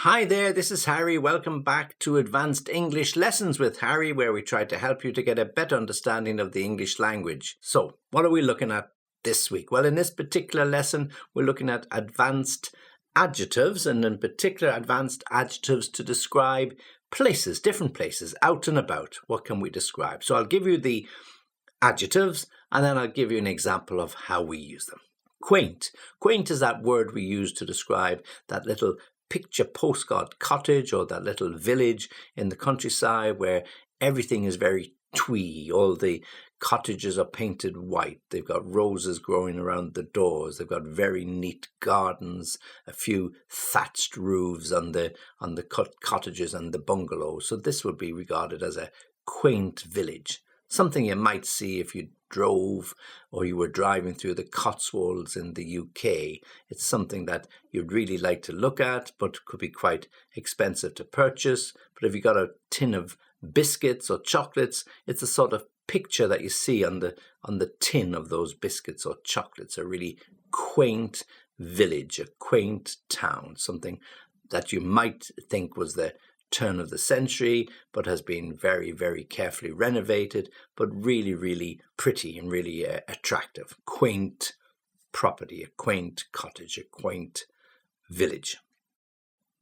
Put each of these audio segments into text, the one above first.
Hi there, this is Harry. Welcome back to Advanced English Lessons with Harry, where we try to help you to get a better understanding of the English language. So, what are we looking at this week? Well, in this particular lesson, we're looking at advanced adjectives, and in particular, advanced adjectives to describe places, different places, out and about. What can we describe? So, I'll give you the adjectives, and then I'll give you an example of how we use them. Quaint. Quaint is that word we use to describe that little picture postcard cottage or that little village in the countryside where everything is very twee. All the cottages are painted white. They've got roses growing around the doors. They've got very neat gardens, a few thatched roofs on the cottages and the bungalows. So this would be regarded as a quaint village. Something you might see if you drove or you were driving through the Cotswolds in the UK. It's something that you'd really like to look at, but could be quite expensive to purchase. But if you got a tin of biscuits or chocolates, it's the sort of picture that you see on the tin of those biscuits or chocolates. A really quaint village, a quaint town, something that you might think was the turn of the century, but has been very, very carefully renovated, but really, really pretty and really attractive. Quaint property, a quaint cottage, a quaint village.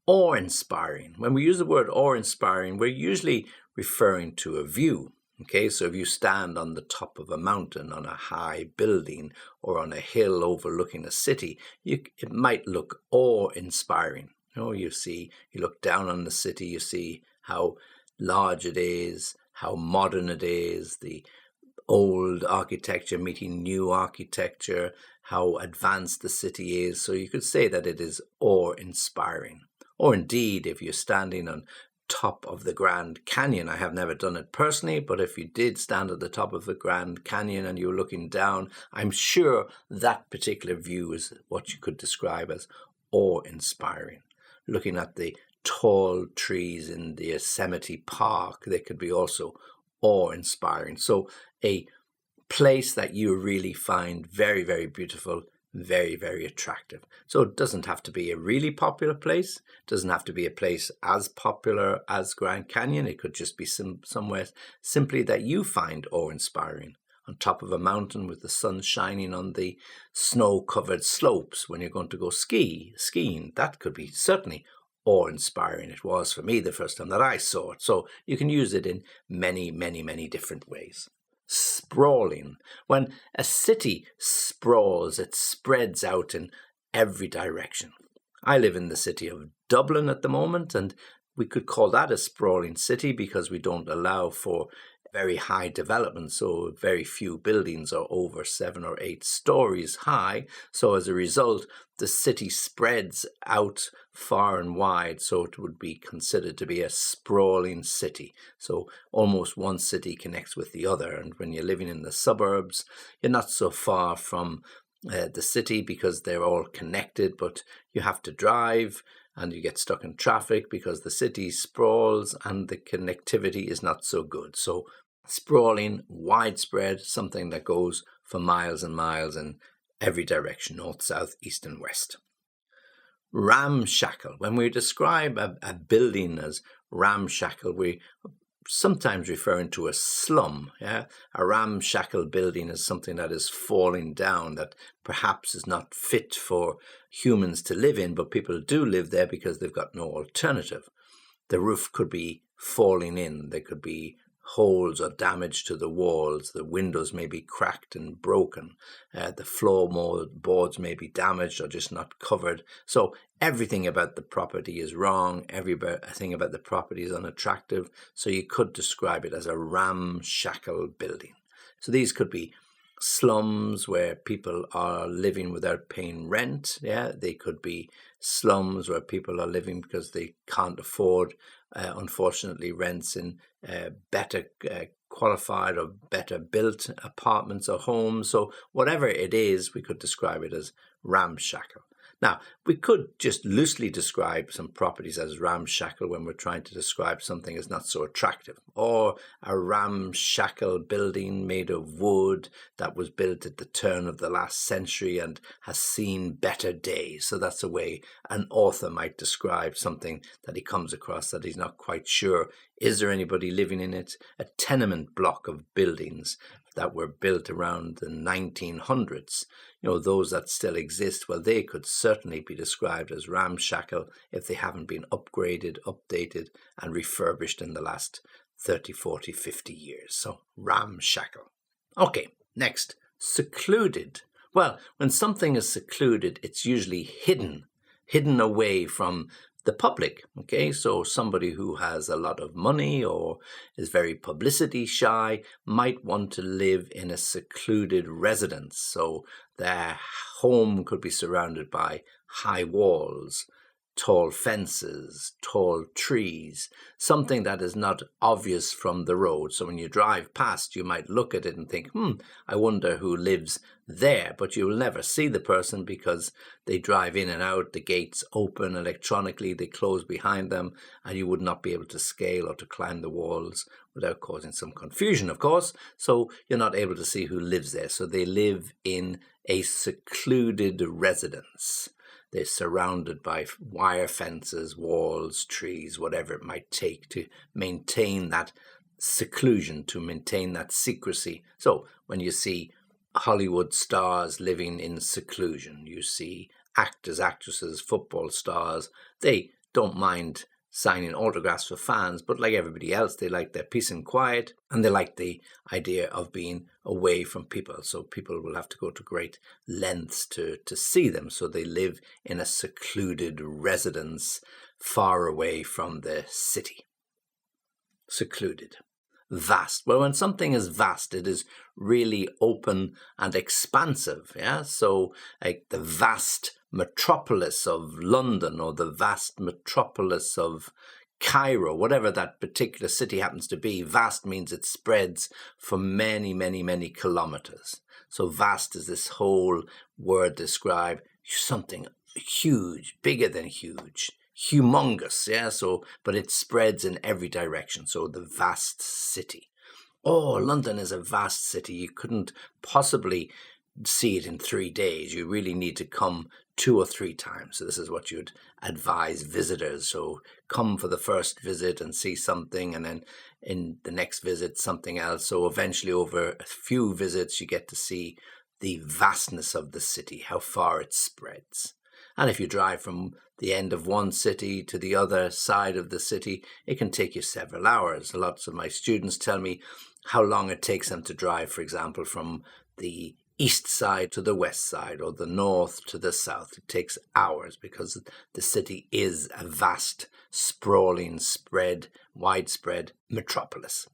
Awe-inspiring. When we use the word awe-inspiring, we're usually referring to a view. Okay, so if you stand on the top of a mountain, on a high building, or on a hill overlooking a city, it might look awe-inspiring. You look down on the city, you see how large it is, how modern it is, the old architecture meeting new architecture, how advanced the city is. So you could say that it is awe-inspiring. Or indeed, if you're standing on top of the Grand Canyon, I have never done it personally, but if you did stand at the top of the Grand Canyon and you were looking down, I'm sure that particular view is what you could describe as awe-inspiring. Looking at the tall trees in the Yosemite Park, they could be also awe-inspiring. So a place that you really find very, very beautiful, very, very attractive. So it doesn't have to be a really popular place. It doesn't have to be a place as popular as Grand Canyon. It could just be somewhere simply that you find awe-inspiring. On top of a mountain with the sun shining on the snow-covered slopes when you're going to go skiing. That could be certainly awe-inspiring. It was for me the first time that I saw it. So you can use it in many, many, many different ways. Sprawling. When a city sprawls, it spreads out in every direction. I live in the city of Dublin at the moment, and we could call that a sprawling city because we don't allow for very high development, so very few buildings are over 7 or 8 stories high. So as a result, the city spreads out far and wide, so it would be considered to be a sprawling city. So almost one city connects with the other, and when you're living in the suburbs, you're not so far from the city because they're all connected, but you have to drive and you get stuck in traffic because the city sprawls and the connectivity is not so good. So sprawling, widespread, something that goes for miles and miles in every direction, north, south, east and west. Ramshackle. When we describe a building as ramshackle, we sometimes referring to a slum. A ramshackle building is something that is falling down, that perhaps is not fit for humans to live in, but people do live there because they've got no alternative. The roof could be falling in. There could be holes or damage to the walls. The windows may be cracked and broken. The floorboards may be damaged or just not covered. So everything about the property is wrong. Everything about the property is unattractive. So you could describe it as a ramshackle building. So these could be slums where people are living without paying rent. They could be slums where people are living because they can't afford, unfortunately, rents in better qualified or better built apartments or homes. So whatever it is, we could describe it as ramshackle. Now, we could just loosely describe some properties as ramshackle when we're trying to describe something as not so attractive, or a ramshackle building made of wood that was built at the turn of the last century and has seen better days. So that's a way an author might describe something that he comes across that he's not quite sure. Is there anybody living in it? A tenement block of buildings that were built around the 1900s, those that still exist, well, they could certainly be described as ramshackle if they haven't been upgraded, updated, and refurbished in the last 30, 40, 50 years. So ramshackle. Okay, next, secluded. Well, when something is secluded, it's usually hidden away from the public. Okay, so somebody who has a lot of money or is very publicity shy might want to live in a secluded residence. So their home could be surrounded by high walls, tall fences, tall trees, something that is not obvious from the road. So when you drive past, you might look at it and think, I wonder who lives there. But you will never see the person because they drive in and out, the gates open electronically, they close behind them, and you would not be able to scale or to climb the walls without causing some confusion, of course. So you're not able to see who lives there. So they live in a secluded residence. They're surrounded by wire fences, walls, trees, whatever it might take to maintain that seclusion, to maintain that secrecy. So when you see Hollywood stars living in seclusion, you see actors, actresses, football stars, they don't mind signing autographs for fans, but like everybody else, they like their peace and quiet, and they like the idea of being away from people. So people will have to go to great lengths to see them. So they live in a secluded residence far away from the city. Secluded. Vast. Well, when something is vast, it is really open and expansive. Yeah. So like the vast metropolis of London or the vast metropolis of Cairo, whatever that particular city happens to be, vast means it spreads for many, many, many kilometers. So vast is this whole word describe something huge, bigger than huge, humongous, yeah, so, but it spreads in every direction, so the vast city. Oh, London is a vast city. You couldn't possibly see it in 3 days. You really need to come 2 or 3 times. So this is what you'd advise visitors. So come for the first visit and see something, and then in the next visit, something else. So eventually over a few visits, you get to see the vastness of the city, how far it spreads. And if you drive from the end of one city to the other side of the city, it can take you several hours. Lots of my students tell me how long it takes them to drive, for example, from the east side to the west side or the north to the south. It takes hours because the city is a vast, sprawling, widespread metropolis.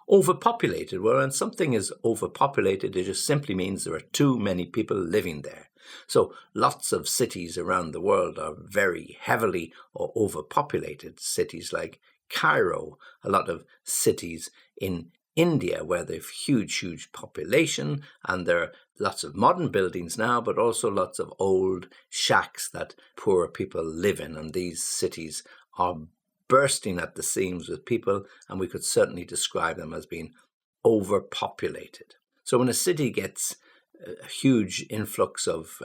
Overpopulated. Well, when something is overpopulated, it just simply means there are too many people living there. So lots of cities around the world are very heavily or overpopulated. Cities like Cairo, a lot of cities in India where they've huge population, and there are lots of modern buildings now, but also lots of old shacks that poorer people live in. And these cities are bursting at the seams with people, and we could certainly describe them as being overpopulated. So when a city gets a huge influx of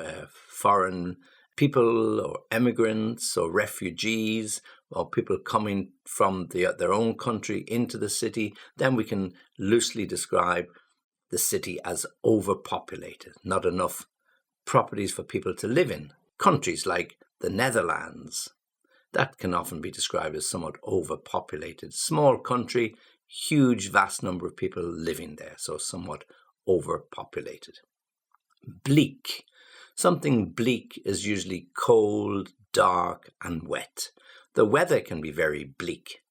foreign people or immigrants or refugees or people coming from their own country into the city, then we can loosely describe the city as overpopulated. Not enough properties for people to live in. Countries like the Netherlands, that can often be described as somewhat overpopulated. Small country, huge, vast number of people living there, so somewhat overpopulated. Bleak. Something bleak is usually cold, dark, and wet. The weather can be very bleak.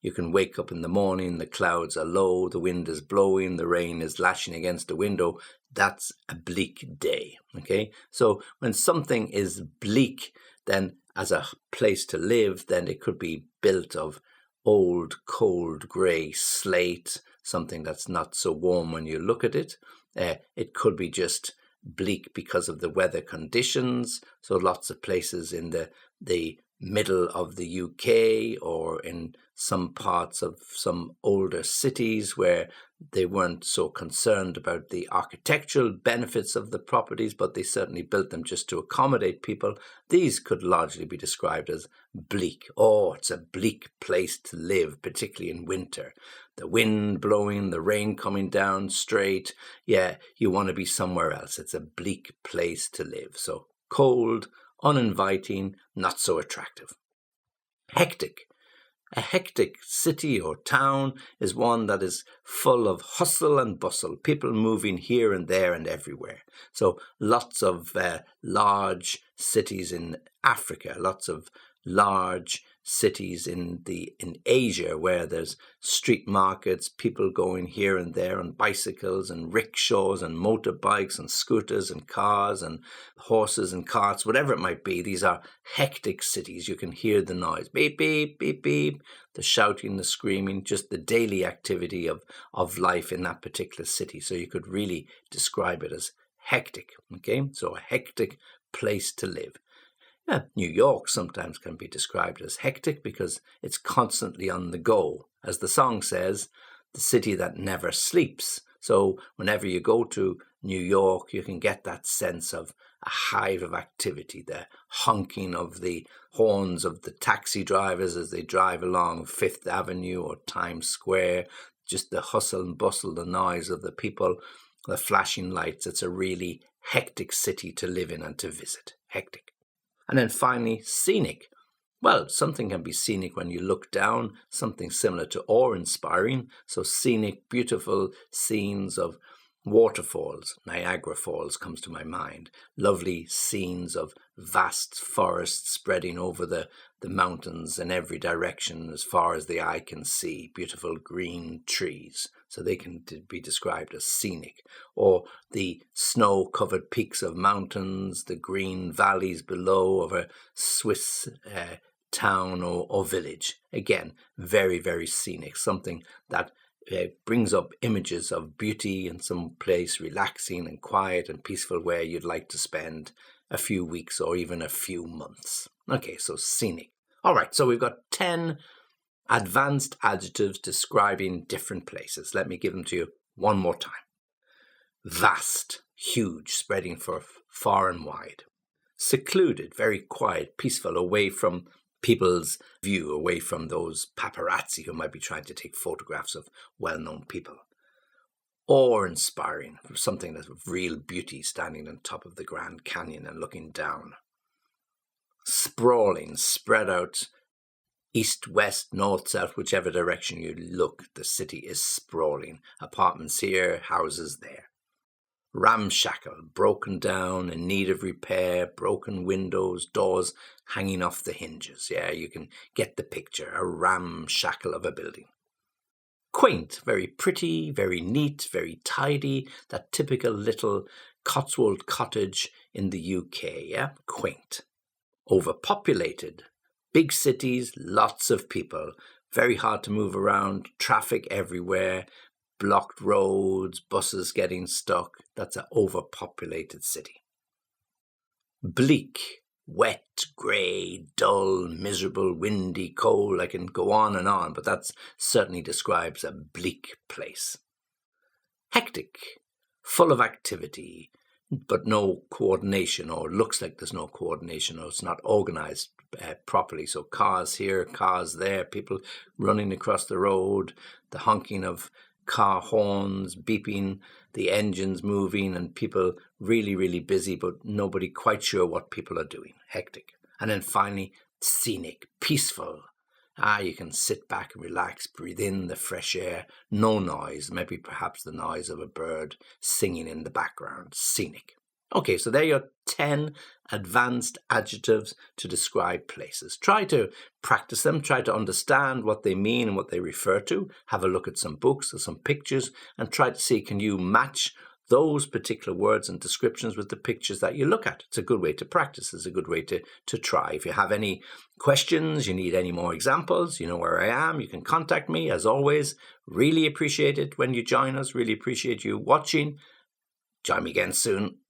You can wake up in the morning, the clouds are low, the wind is blowing, the rain is lashing against the window. That's a bleak day, okay? So when something is bleak, then as a place to live, then it could be built of old, cold, grey slate, something that's not so warm when you look at it. It could be just bleak because of the weather conditions. So lots of places in the middle of the UK or in some parts of some older cities where they weren't so concerned about the architectural benefits of the properties, but they certainly built them just to accommodate people. These could largely be described as bleak. Oh, it's a bleak place to live, particularly in winter. The wind blowing, the rain coming down straight. Yeah, you want to be somewhere else. It's a bleak place to live. So cold, uninviting, not so attractive. Hectic. A hectic city or town is one that is full of hustle and bustle, people moving here and there and everywhere. So lots of large cities in Africa, lots of large cities in Asia where there's street markets, people going here and there on bicycles and rickshaws and motorbikes and scooters and cars and horses and carts, whatever it might be. These are hectic cities. You can hear the noise, beep, beep, beep, beep, the shouting, the screaming, just the daily activity of life in that particular city. So you could really describe it as hectic, okay? So a hectic place to live. Yeah, New York sometimes can be described as hectic because it's constantly on the go. As the song says, the city that never sleeps. So whenever you go to New York, you can get that sense of a hive of activity, the honking of the horns of the taxi drivers as they drive along Fifth Avenue or Times Square, just the hustle and bustle, the noise of the people, the flashing lights. It's a really hectic city to live in and to visit. Hectic. And then finally, scenic. Well, something can be scenic when you look down, something similar to awe-inspiring. So scenic, beautiful scenes of waterfalls. Niagara Falls comes to my mind. Lovely scenes of vast forests spreading over the mountains in every direction as far as the eye can see. Beautiful green trees. So they can be described as scenic. Or the snow-covered peaks of mountains, the green valleys below of a Swiss town or village. Again, very, very scenic. Something that brings up images of beauty in some place relaxing and quiet and peaceful where you'd like to spend a few weeks or even a few months. Okay, so scenic. All right, so we've got 10 advanced adjectives describing different places. Let me give them to you one more time. Vast, huge, spreading for far and wide. Secluded, very quiet, peaceful, away from people's view, away from those paparazzi who might be trying to take photographs of well-known people. Awe-inspiring, something that's of real beauty, standing on top of the Grand Canyon and looking down. Sprawling, spread out, east, west, north, south, whichever direction you look, the city is sprawling. Apartments here, houses there. Ramshackle, broken down, in need of repair, broken windows, doors hanging off the hinges. Yeah, you can get the picture, a ramshackle of a building. Quaint, very pretty, very neat, very tidy, that typical little Cotswold cottage in the UK, yeah, quaint. Overpopulated, big cities, lots of people, very hard to move around, traffic everywhere, blocked roads, buses getting stuck. That's an overpopulated city. Bleak, wet, grey, dull, miserable, windy, cold. I can go on, but that certainly describes a bleak place. Hectic, full of activity, but no coordination, or looks like there's no coordination, or it's not organized properly. So cars here, cars there, people running across the road, the honking of car horns, beeping, the engines moving, and people really, really busy, but nobody quite sure what people are doing. Hectic. And then finally, scenic, peaceful. You can sit back and relax, breathe in the fresh air, no noise, maybe perhaps the noise of a bird singing in the background. Scenic. Okay, so there are your 10 advanced adjectives to describe places. Try to practice them, try to understand what they mean and what they refer to. Have a look at some books or some pictures and try to see, can you match those particular words and descriptions with the pictures that you look at? It's a good way to practice. It's a good way to try. If you have any questions, you need any more examples, you know where I am. You can contact me. As always, really appreciate it when you join us. Really appreciate you watching. Join me again soon.